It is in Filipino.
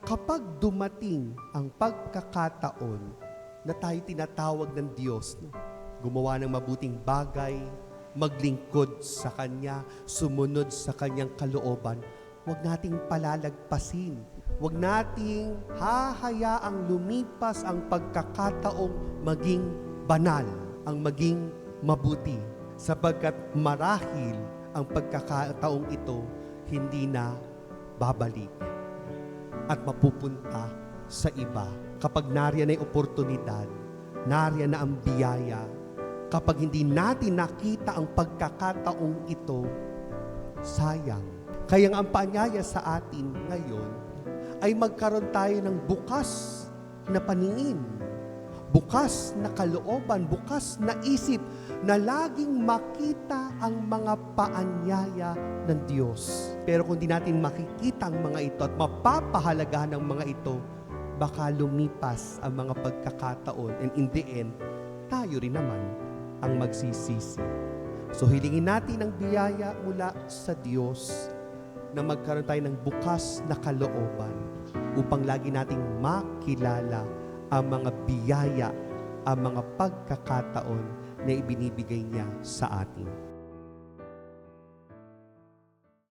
kapag dumating ang pagkakataon na tayo tinatawag ng Diyos, no? Gumawa ng mabuting bagay, maglingkod sa Kanya, sumunod sa Kanyang kalooban, huwag nating palalagpasin. Huwag nating hahayaang lumipas ang pagkakataong maging banal, ang maging mabuti. Sapagkat marahil ang pagkakataong ito hindi na babalik at mapupunta sa iba. Kapag nariyan ay oportunidad, nariyan na ang biyaya, kapag hindi natin nakita ang pagkakataong ito, sayang. Kaya ang paanyaya sa atin ngayon ay magkaroon tayo ng bukas na paningin, bukas na kalooban, bukas na isip, na laging makita ang mga paanyaya ng Diyos. Pero kung di natin makikita ang mga ito at mapapahalagahan ang mga ito, baka lumipas ang mga pagkakataon, and in the end, tayo rin naman ang magsisisi. So hilingin natin ang biyaya mula sa Diyos na magkaroon tayo ng bukas na kalooban upang lagi nating makilala ang mga biyaya, ang mga pagkakataon na ibinibigay niya sa atin.